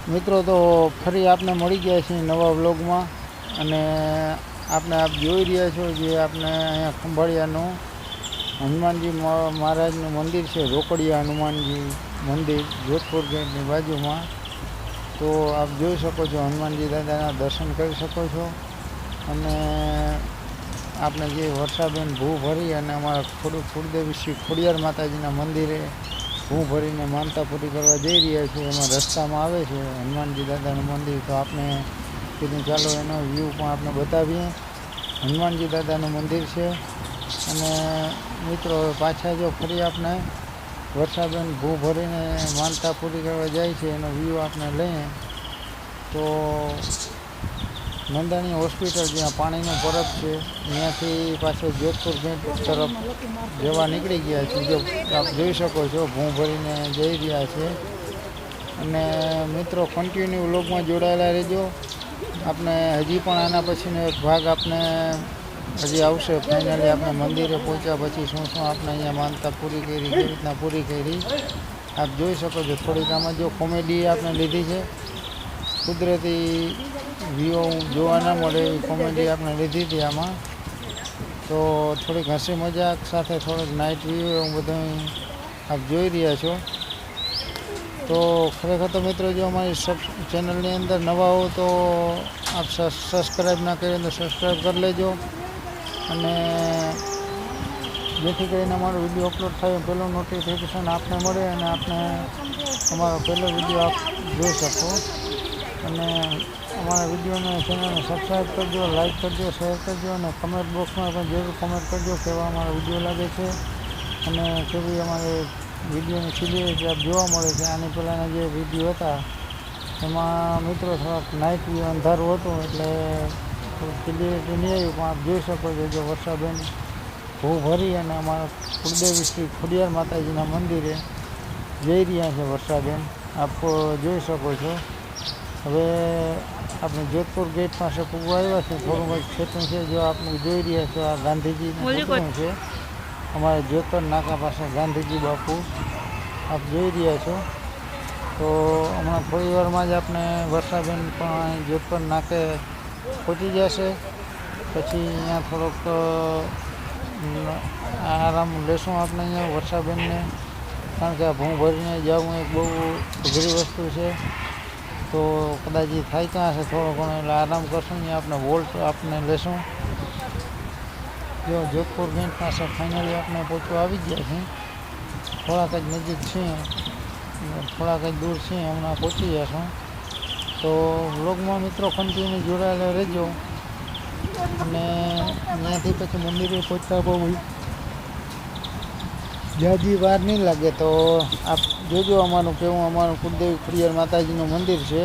મિત્રો તો ફરી આપને મળી ગયા છીએ નવા વ્લોગમાં અને આપણે આપ જોઈ રહ્યા છો જે આપણે અહીંયા ખંભાળિયાનું હનુમાનજી મહારાજનું મંદિર છે, રોકડિયા હનુમાનજી મંદિર જોધપુર ગેટની બાજુમાં। તો આપ જોઈ શકો છો, હનુમાનજી દાદાના દર્શન કરી શકો છો। અને આપણે જે વર્ષાબેન ભૂ ભરી અને અમારા કુળદેવી શ્રી ખોડિયાર માતાજીના મંદિરે ભૂ ભરીને માનતા પૂરી કરવા જઈ રહ્યા છીએ। એમાં રસ્તામાં આવે છે હનુમાનજી દાદાનું મંદિર, તો આપણે કીધું ચાલો એનો વ્યૂ પણ આપણે બતાવીએ। હનુમાનજી દાદાનું મંદિર છે અને મિત્રો પાછા જો ફરી આપણે વર્ષાબેન ભૂ ભરીને માનતા પૂરી કરવા જાય છે એનો વ્યૂ આપણે લઈએ। તો નંદાણી હોસ્પિટલ જ્યાં પાણીનો પરબ છે ત્યાંથી પાછળ જોધપુર ગેટ તરફ જવા નીકળી ગયા છે। જો આપ જોઈ શકો છો ભૂ ભરીને જઈ રહ્યા છે। અને મિત્રો કન્ટિન્યુ વ્લોગમાં જોડાયેલા રહેજો। આપણે હજી પણ આના પછીનો એક ભાગ આપણે હજી આવશે। ફાઇનલી આપણે મંદિરે પહોંચ્યા પછી શું શું આપણે અહીંયા માનતા પૂરી કરી, કેવી રીતના પૂરી કરી આપ જોઈ શકો છો। થોડીક આમાં જો કોમેડી આપણે લીધી છે, કુદરતી વ્યૂ જોવા ના મળે એવી કોમેડી આપણે લીધી હતી આમાં। તો થોડીક હસી મજાક સાથે થોડીક નાઇટ વ્યૂ એવું બધું આપ જોઈ રહ્યા છો। તો ખરેખર તો મિત્રો જો અમારી ચેનલની અંદર નવા હો તો આપ સબસ્ક્રાઈબ ના કરીએ તો સબસ્ક્રાઈબ કરી લેજો, અને જેથી કરીને અમારો વિડીયો અપલોડ થાય પહેલું નોટિફિકેશન આપને મળે અને આપને અમારો પહેલો વિડીયો આપ જોઈ શકો। અને અમારા વિડીયોને ચેનલને સબસ્ક્રાઈબ કરજો, લાઈક કરજો, શેર કરજો અને કમેન્ટ બોક્સમાં પણ જરૂર કમેન્ટ કરજો કેવા અમારા વિડીયો લાગે છે અને કેવી અમારે વિડીયોની ક્લિયરિટી આપ જોવા મળે છે। આની પહેલાંના જે વિડીયો હતા એમાં મિત્રો થોડાક નાઇટ વ્યૂ અંધારું હતું એટલે ક્લિયરિટી નહીં આવ્યું, પણ આપ જોઈ શકો છો જો વર્ષાબેન ભૂ ભરી અને અમારા કુળદેવી શ્રી ખોડિયાર માતાજીના મંદિરે જઈ રહ્યા છે વર્ષાબેન, આપ જોઈ શકો છો। હવે આપણે જોધપુર ગેટ પાસે પૂગવા આવ્યા છે, થોડું કંઈક ખેતરું છે જો આપણે જોઈ રહ્યા છો। આ ગાંધીજીનું ખેતરું છે અમારે જોધપુર નાકા પાસે, ગાંધીજી બાપુ આપ જોઈ રહ્યા છો। તો હમણાં થોડી વારમાં જ આપણે વર્ષાબેન પણ જોધપુર નાકે પહોંચી જશે, પછી અહીંયા થોડોક આરામ લેશું આપણે અહીંયા વર્ષાબેનને, કારણ કે આ ભૂ ભરીને જવું એક બહુ અઘરી વસ્તુ છે। તો કદાચ એ થાય ક્યાં હશે થોડો ઘણો એટલે આરામ કરશું, અહીંયા આપણે વોલ્ટ આપણે લેશું। જો જોધપુર ગેટ પાસે ફાઇનલી આપણે પહોંચવા આવી ગયા છીએ, થોડાક જ નજીક છીએ, થોડાક જ દૂર છીએ, હમણાં પહોંચી જશું। તો વ્લોગમાં મિત્રો કન્ટિન્યુ જોડાયેલા રહેજો અને ત્યાંથી પછી મંદિરે પહોંચતા બહુ જાજી વાર નહીં લાગે। તો આપ જોજો અમારું કુળદેવી ખોડિયાર માતાજીનું મંદિર છે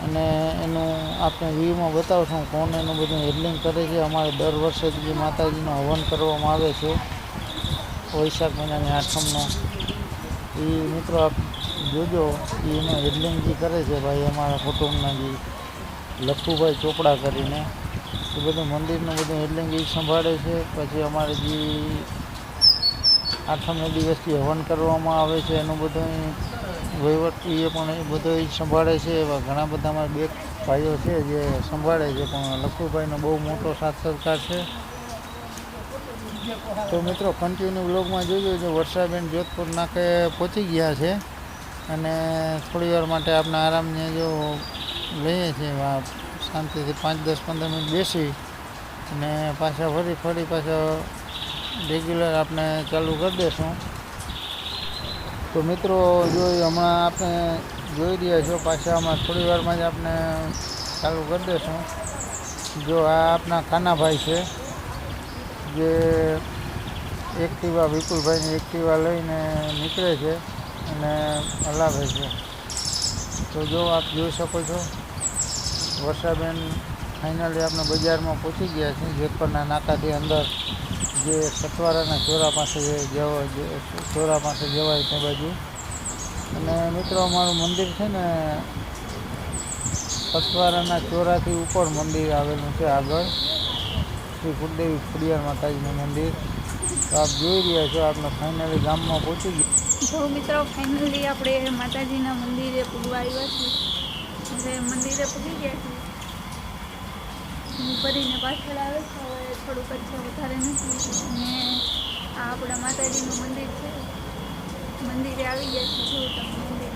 અને એનું આપણે વ્યૂમાં બતાવશું કોણ એનું બધું હેન્ડલિંગ કરે છે। અમારે દર વર્ષે જે માતાજીનો હવન કરવામાં આવે છે વૈશાખ મહિનાની 8મનો, એ મિત્રો આપ જોજો એનું હેન્ડલિંગ જે કરે છે ભાઈ અમારા કુટુંબના જે લખુભાઈ ચોપડા કરીને, એ બધું મંદિરનું બધું હેન્ડલિંગ એ સંભાળે છે। પછી અમારે જે 8મના દિવસથી હવન કરવામાં આવે છે એનું બધું વહીવટ એ પણ એ બધો જ સંભાળે છે। એવા ઘણા બધા અમારા બે ભાઈઓ છે જે સંભાળે છે, પણ લખુભાઈનો બહુ મોટો સાથ સહકાર છે। તો મિત્રો કન્ટિન્યુ વ્લોગમાં જોજો જો વર્ષાબેન જોધપુર નાકે પહોંચી ગયા છે અને થોડી વાર માટે આપણે આરામને જો લઈએ છીએ, શાંતિથી 5-10-15 મિનિટ બેસી અને પાછા ફરી પાછા રેગ્યુલર આપણે ચાલુ કરી દઈશું। તો મિત્રો જો હમણાં આપણે જોઈ રહ્યા છો પાછા હમણાં થોડી વારમાં જ આપણે ચાલુ કરી દઈશું। જો આ આપણા કાનાભાઈ છે જે એક્ટિવા, વિપુલભાઈની એક્ટિવા લઈને નીકળે છે અને હલાવે છે। તો જો આપ જોઈ શકો છો વર્ષાબેન ફાઇનલી આપણે બજારમાં પહોંચી ગયા છે, જોધપુરના નાકાથી અંદર જે સતવારાના ચોરા પાસે જવાય તે બાજુ। અને મિત્રો અમારું મંદિર છે ને સતવારાના ચોરાથી ઉપર મંદિર આવેલું છે આગળ, શ્રી કુળદેવી ખોડિયાર માતાજીનું મંદિર। તો આપ જોઈ રહ્યા છો આપણે ફાઇનલી ગામમાં પહોંચી ગયા। તો મિત્રો ફાઇનલી આપણે માતાજીના મંદિરે પૂગવા આવ્યા છીએ એટલે મંદિરે પૂગી ગયા છે. હું ફરીને પાછળ આવે છે. હવે થોડુંક જ છે, વધારે નથી. અને આ આપણા માતાજીનું મંદિર છે. મંદિરે આવી ગયા છે. જો તમે મંદિર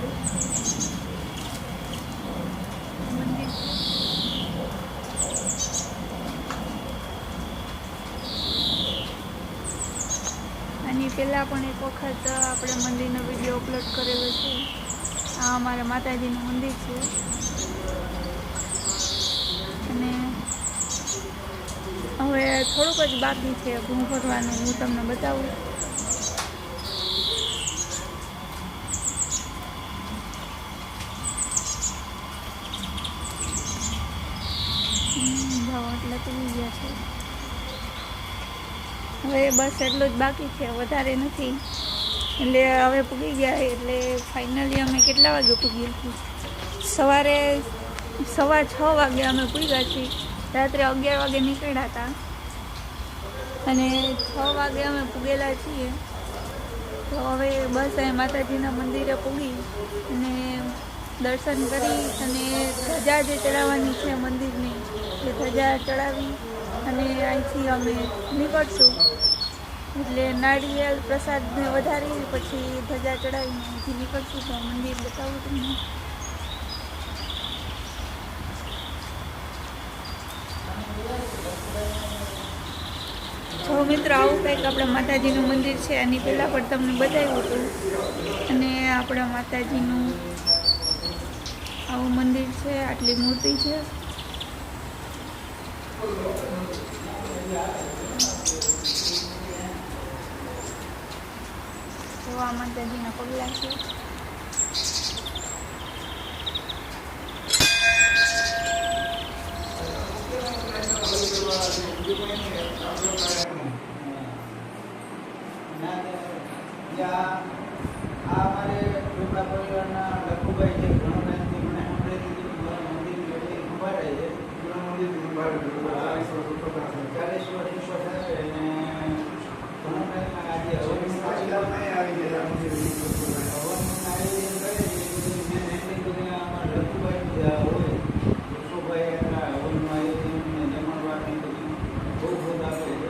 મંદિર આની પહેલાં પણ એક વખત આપણે મંદિરનો વિડીયો અપલોડ કરેલો છે. આ અમારા માતાજીનું મંદિર છે. અને હવે થોડુંક જ બાકી છે ઘૂમ ફરવાનું. હું તમને બતાવું. ભાવ એટલે પૂરી ગયા છે. હવે બસ એટલું જ બાકી છે, વધારે નથી. એટલે હવે પૂગી ગયા. એટલે ફાઇનલી અમે કેટલા વાગે પૂગી હતી? સવારે 6:15 વાગે અમે પૂગ્યા છીએ. રાત્રે 11 વાગે નીકળ્યા હતા અને 6 વાગે અમે પૂગેલા છીએ. તો હવે બસ અહીં માતાજીના મંદિરે પૂગી અને દર્શન કરી અને ધજા જે ચડાવવાની છે મંદિરની, એ ધજા ચડાવી અને અહીંથી અમે નીકળશું. એટલે નાળિયેર પ્રસાદને વધારી પછી ધજા ચડાવીને અહીંથી નીકળશું. તો મંદિર બતાવું તમને. જો મિત્રો, આવું કંઈક આપણા માતાજીનું મંદિર છે. આની પહેલાં પણ તમને બતાવ્યું હતું. અને આપણા માતાજીનું આવું મંદિર છે. આટલી મૂર્તિ છે. તો આ માતાજીના પગલાં છે. અમારે છોકરા પરિવારના લખુભાઈ છે. ઘણો ટાઈમથી મને સાંભળેલી મારા મંદિર ઉભા રહે છે. 40 વર્ષ થાય અને ઘણો ટાઈમ આજે હવનનું આયોજન કરે છે. અમારા લખુભાઈ હોય, લખુભાઈ એના હવનનું આયોજન જમણવારની બધું બહુ આપે છે.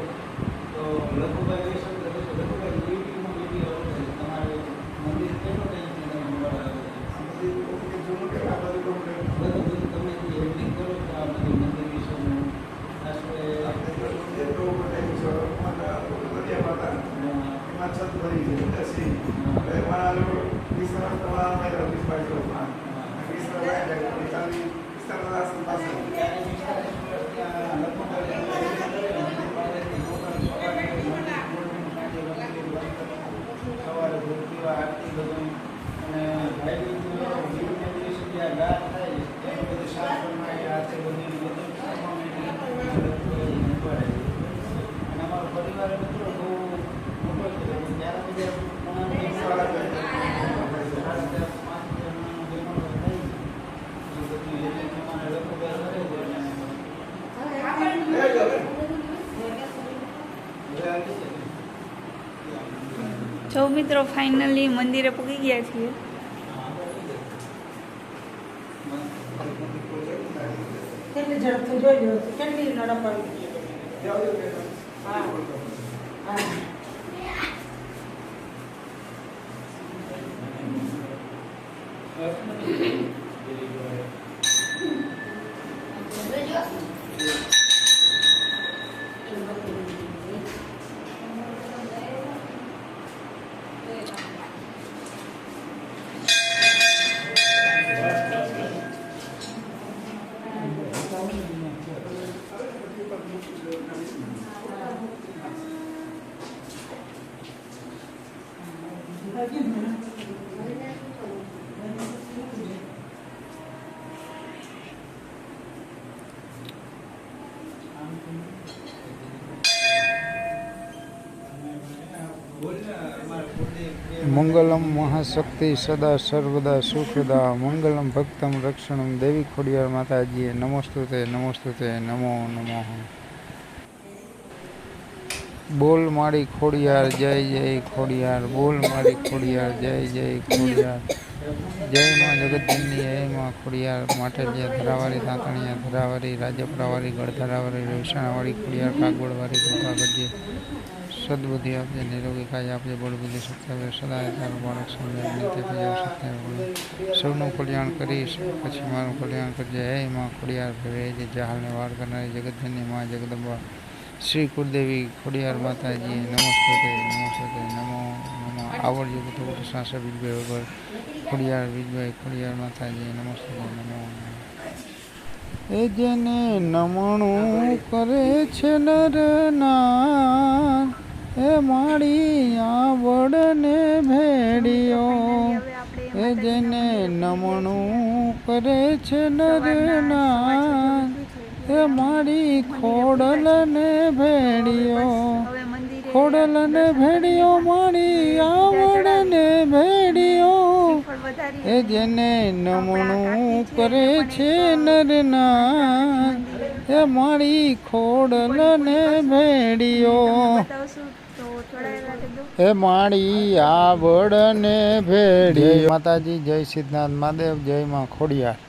તો લખુભાઈ એ શબ્દ લખુભાઈ યુટ્યુબમાં વિડીયો તમારે મંદિર કેટલો ટાઈમ તમે બધું તમે જે એડિટિંગ કરો છો આ બધું મંદિર વિશેનું સવારે ભૂલતી આરતી બધું અને ભાઈ જ્યાં ગાત થાય એ બધું સાફ કરનારી હાથે બધી બધું અને અમારો પરિવાર મિત્રો બહુ મોટો છે. ત્યારે જો મિત્રો, ફાઇનલી મંદિરે પૂગી ગયા છીએ. કેટલી ઝડપથી જોઈ લો, કેટલી નડપ પડી. હા હા. મંગલમ મહાશક્તિ સદા સર્વદા સુખદા મંગલમ ભક્તમ રક્ષણમ દેવી ખોડિયાર માતાજીએ નમોસ્તુતે નમોસ્તુતે નમો નમઃ. બોલ મારી ખોડિયાર જય જય ખોડિયાર, બોલ મારી ખોડિયાર જય જય ખોડિયાર. જય માં જગતજનની જય માં ખોડિયાર માટેલિયા ધરાવારી તાંતણિયા ધરાવારી રાજપરાવારી ગળધરાવારી રેવસાણાવાળી ખોડિયાર કાગવડવાળી કૃપા કરજે સદબુદ્ધિ આપજે નિરોગી કાય આપજે બળબુદ્ધિ શક્તિ આપજે સદાય તારું બાળક સમજાય નિત્ય પ્રજા સત્ય સૌનું કલ્યાણ કરીશ પછી મારું કલ્યાણ કરજે હે માં ખોડિયાર ભવે જે જહાલને વાર કરનારી જગતજનની માં જગદંબા શ્રી કુળદેવી ખોડિયાર માતાજી નમસ્તે નમો નમો આવડજો બધું સાસા બીજભાઈ વગર ખોડિયાર બીજભાઈ ખોડિયાર માતાજી નમસ્તે નમો એ જેને નમણું કરે છે નરના એ માળી આવડને ભેડિયો એ જેને નમણું કરે છે નરના એ મારી ખોડલને ભેડિયો ખોડલને ભેડિયો મારી આવડને ભેડિયો એ જેને નમણું કરે છે નરના એ મારી ખોડલને ભેડિયો એ મારી આવડને ભેડિયો માતાજી જય સિદ્ધનાથ મહાદેવ જય માં ખોડિયાર